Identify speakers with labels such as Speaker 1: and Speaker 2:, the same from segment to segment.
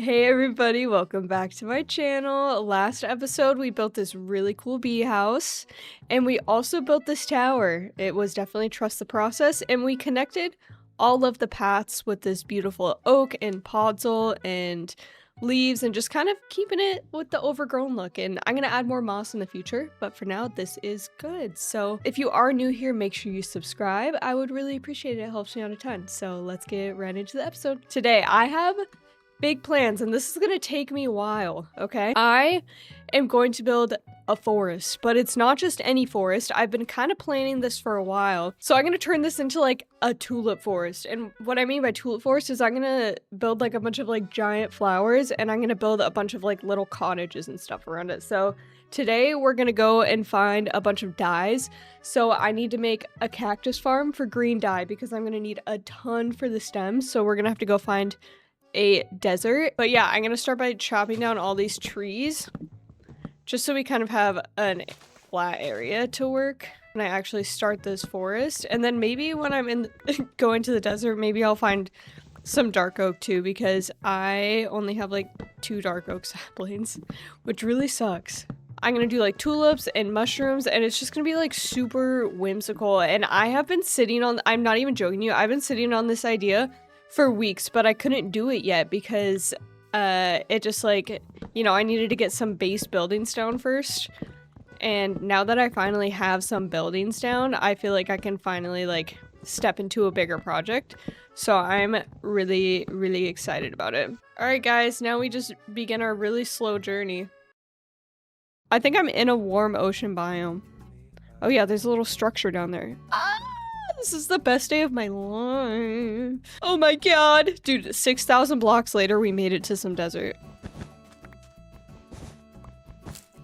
Speaker 1: Hey everybody, welcome back to my channel. Last episode we built this really cool bee house and we also built this tower. It was definitely trust the process and we connected all of the paths with this beautiful oak and podzol and leaves and just kind of keeping it with the overgrown look. And I'm gonna add more moss in the future, but for now this is good. So if you are new here, make sure you subscribe. I would really appreciate it. It helps me out a ton. So let's get right into the episode. Today I have big plans and this is gonna take me a while, okay? I am going to build a forest, but it's not just any forest. I've been kind of planning this for a while. So I'm gonna turn this into like a tulip forest. And what I mean by tulip forest is I'm gonna build like a bunch of like giant flowers and I'm gonna build a bunch of like little cottages and stuff around it. So today we're gonna go and find a bunch of dyes. So I need to make a cactus farm for green dye because I'm gonna need a ton for the stems. So we're gonna have to go find a desert. But yeah, I'm gonna start by chopping down all these trees just so we kind of have a flat area to work when I actually start this forest. And then maybe when I'm in going to the desert, maybe I'll find some dark oak too, because I only have like 2 dark oak saplings, which really sucks. I'm gonna do like tulips and mushrooms and it's just gonna be like super whimsical. And I have been sitting on, I'm not even joking you, I've been sitting on this idea for weeks, but I couldn't do it yet because it just like, you know, I needed to get some base buildings down first. And now that I finally have some buildings down, I feel like I can finally like step into a bigger project. So I'm really, really excited about it. All right, guys, now we just begin our really slow journey. I think I'm in a warm ocean biome. Oh yeah, there's a little structure down there. This is the best day of my life. Oh my god. Dude, 6,000 blocks later, we made it to some desert.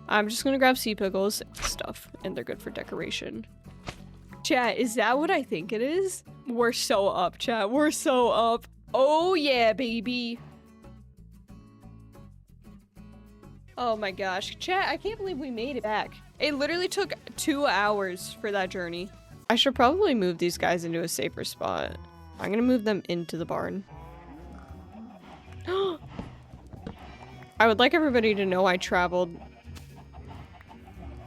Speaker 1: I'm just gonna grab sea pickles and stuff, and they're good for decoration. Chat, is that what I think it is? We're so up, chat. We're so up. Oh yeah, baby. Oh my gosh. Chat, I can't believe we made it back. It literally took 2 hours for that journey. I should probably move these guys into a safer spot. I'm gonna move them into the barn. I would like everybody to know I traveled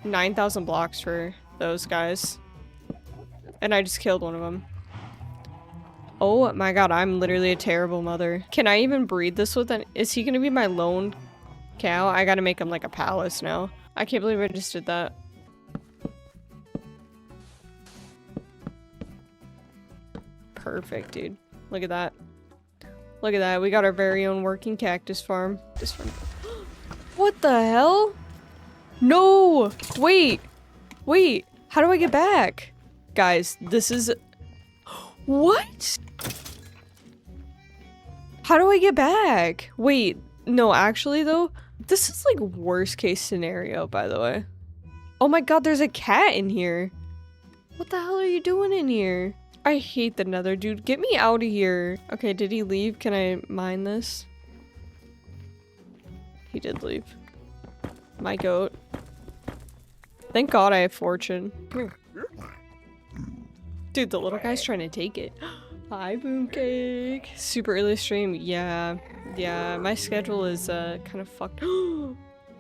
Speaker 1: 9,000 blocks for those guys. And I just killed one of them. Oh my god, I'm literally a terrible mother. Can I even breed this with an— is he gonna be my lone cow? I gotta make him like a palace now. I can't believe I just did that. Perfect, dude. Look at that. Look at that. We got our very own working cactus farm. This farm. What the hell? No! Wait! Wait! How do I get back? Guys, this is— what? How do I get back? Wait, no, actually though, this is like worst case scenario, by the way. Oh my god, there's a cat in here. What the hell are you doing in here? I hate the nether, dude. Get me out of here. Okay, did he leave? Can I mine this? He did leave. My goat. Thank god I have fortune. Come here. Dude, the little guy's trying to take it. Hi, Boomcake. Super early stream. Yeah, my schedule is kind of fucked.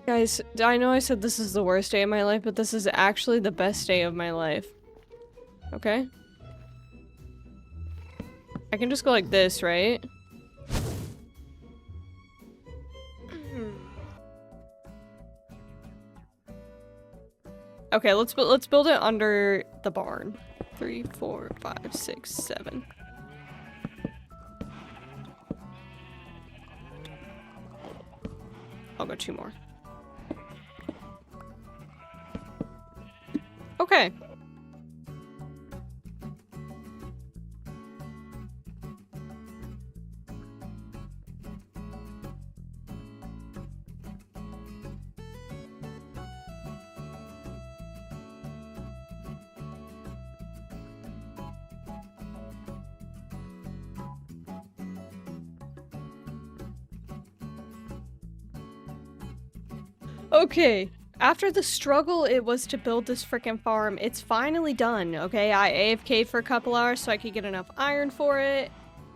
Speaker 1: Guys, I know I said this is the worst day of my life, but this is actually the best day of my life. Okay? I can just go like this, right? Okay, let's build it under the barn. 3, 4, 5, 6, 7. I'll go 2 more. Okay. Okay, after the struggle it was to build this freaking farm, it's finally done, okay? I AFK'd for a couple hours so I could get enough iron for it.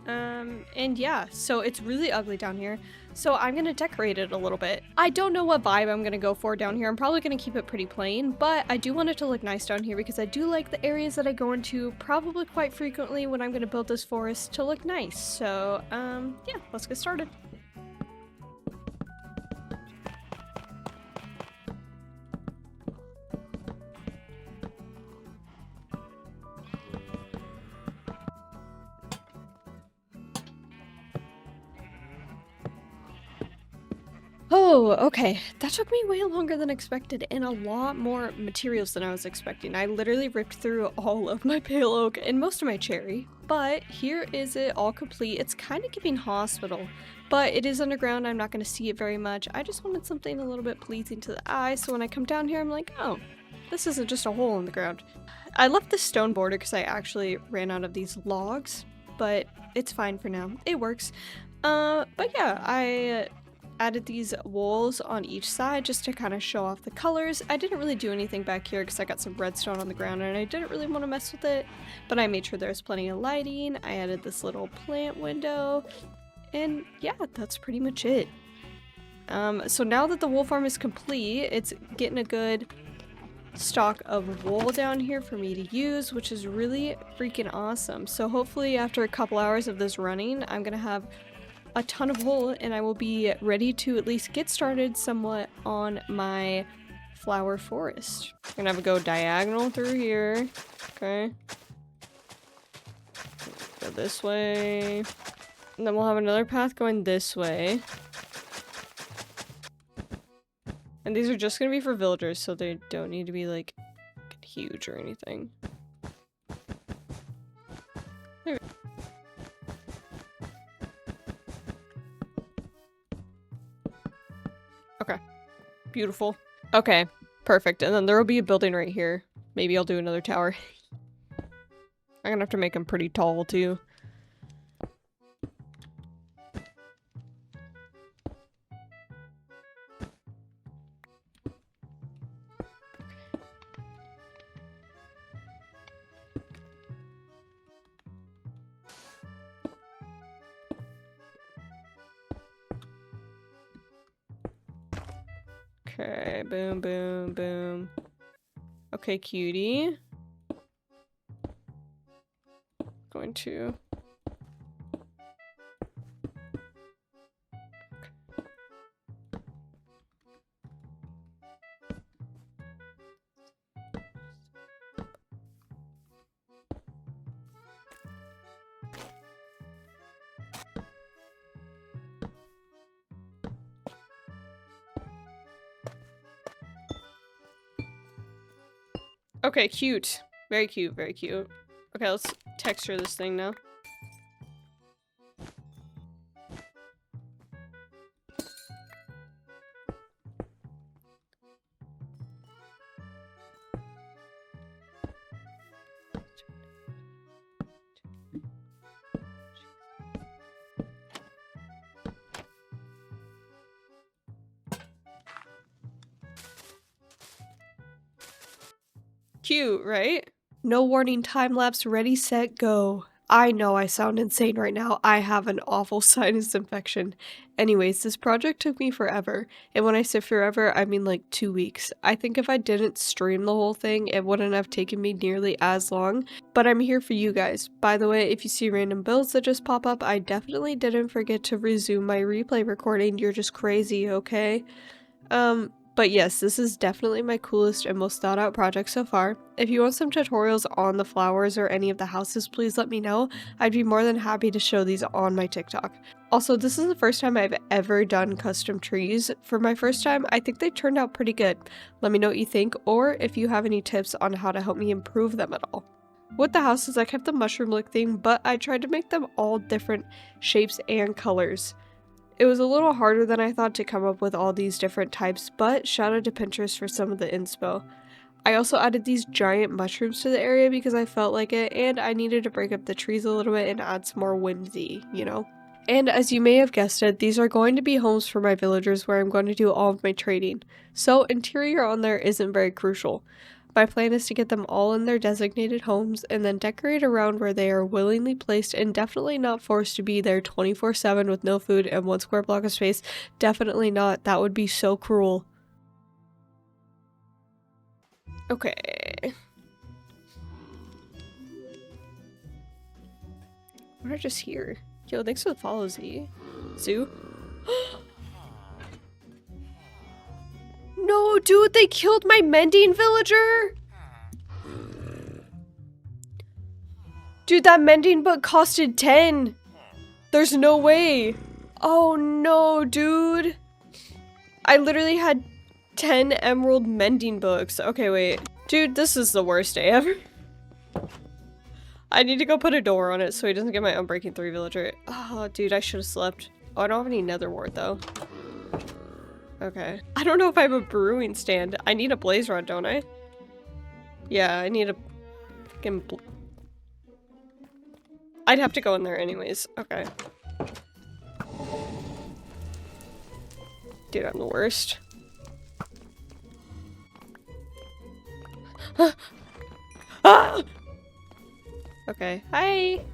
Speaker 1: And yeah, so it's really ugly down here. So I'm gonna decorate it a little bit. I don't know what vibe I'm gonna go for down here. I'm probably gonna keep it pretty plain, but I do want it to look nice down here because I do like the areas that I go into probably quite frequently when I'm gonna build this forest to look nice. So, yeah, let's get started. Oh, okay. That took me way longer than expected and a lot more materials than I was expecting. I literally ripped through all of my pale oak and most of my cherry, but here is it all complete. It's kind of giving hospital, but it is underground. I'm not going to see it very much. I just wanted something a little bit pleasing to the eye, so when I come down here, I'm like, oh, this isn't just a hole in the ground. I left the stone border because I actually ran out of these logs, but it's fine for now. It works. But yeah, I added these walls on each side just to kind of show off the colors. I didn't really do anything back here because I got some redstone on the ground and I didn't really want to mess with it, but I made sure there was plenty of lighting. I added this little plant window, and yeah, that's pretty much it. So now that the wool farm is complete, it's getting a good stock of wool down here for me to use, which is really freaking awesome. So hopefully after a couple hours of this running, I'm gonna have a ton of wool and I will be ready to at least get started somewhat on my flower forest. I'm gonna have a go diagonal through here. Okay. Go this way. And then we'll have another path going this way. And these are just gonna be for villagers, so they don't need to be like huge or anything. Okay, beautiful. Okay, perfect. And then there will be a building right here. Maybe I'll do another tower. I'm gonna have to make them pretty tall too. Okay, boom, boom, boom. Okay, cutie. Going to... Okay, cute. Very cute, very cute. Okay, let's texture this thing now. Cute, right? No warning, time lapse, ready, set, go. I know I sound insane right now. I have an awful sinus infection. Anyways, this project took me forever. And when I say forever, I mean like 2 weeks. I think if I didn't stream the whole thing, it wouldn't have taken me nearly as long. But I'm here for you guys. By the way, if you see random builds that just pop up, I definitely didn't forget to resume my replay recording. You're just crazy, okay? But yes, this is definitely my coolest and most thought out project so far. If you want some tutorials on the flowers or any of the houses, please let me know. I'd be more than happy to show these on my TikTok. Also, this is the first time I've ever done custom trees. For my first time, I think they turned out pretty good. Let me know what you think, or if you have any tips on how to help me improve them at all. With the houses, I kept the mushroom look theme, but I tried to make them all different shapes and colors. It was a little harder than I thought to come up with all these different types, but shout out to Pinterest for some of the inspo. I also added these giant mushrooms to the area because I felt like it, and I needed to break up the trees a little bit and add some more whimsy, you know? And as you may have guessed it, these are going to be homes for my villagers where I'm going to do all of my trading. So interior on there isn't very crucial. My plan is to get them all in their designated homes and then decorate around where they are willingly placed and definitely not forced to be there 24/7 with no food and 1 square block of space. Definitely not. That would be so cruel. Okay. What did I just hear? Yo, thanks for the follow, Z. Zoo? No, dude, they killed my mending villager! Dude, that mending book costed 10! There's no way! Oh no, dude! I literally had 10 emerald mending books. Okay, wait. Dude, this is the worst day ever. I need to go put a door on it so he doesn't get my Unbreaking 3 villager. Oh, dude, I should have slept. Oh, I don't have any nether wart, though. Okay. I don't know if I have a brewing stand. I need a blaze rod, don't I? Yeah, I need a fucking I'd have to go in there anyways. Okay. Dude, I'm the worst. Ah! Okay. Hi!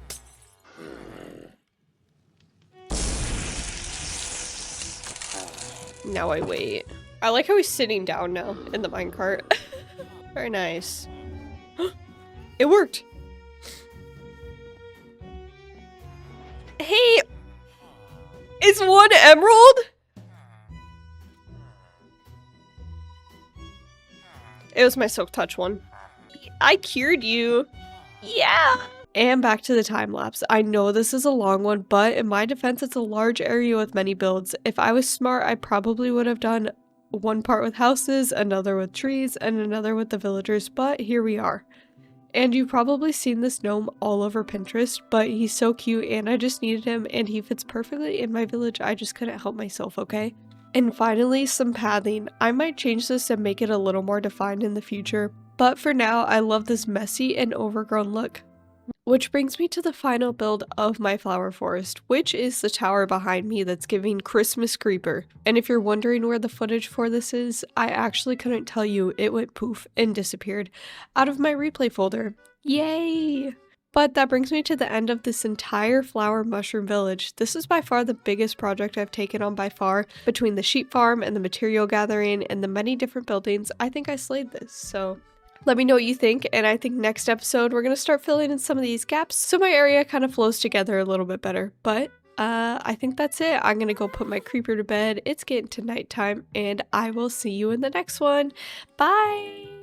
Speaker 1: Now I wait. I like how he's sitting down now in the minecart. Very nice. It worked! Hey! It's 1 emerald? It was my silk touch one. I cured you. Yeah! And back to the time lapse. I know this is a long one, but in my defense, it's a large area with many builds. If I was smart, I probably would have done one part with houses, another with trees, and another with the villagers, but here we are. And you've probably seen this gnome all over Pinterest, but he's so cute and I just needed him and he fits perfectly in my village. I just couldn't help myself, okay? And finally, some pathing. I might change this and make it a little more defined in the future, but for now, I love this messy and overgrown look. Which brings me to the final build of my flower forest, which is the tower behind me that's giving Christmas creeper. And if you're wondering where the footage for this is, I actually couldn't tell you. It went poof and disappeared out of my replay folder. Yay! But that brings me to the end of this entire flower mushroom village. This is by far the biggest project I've taken on by far. Between the sheep farm and the material gathering and the many different buildings, I think I slayed this, so let me know what you think, and I think next episode we're going to start filling in some of these gaps so my area kind of flows together a little bit better. But I think that's it. I'm going to go put my creeper to bed. It's getting to nighttime, and I will see you in the next one. Bye!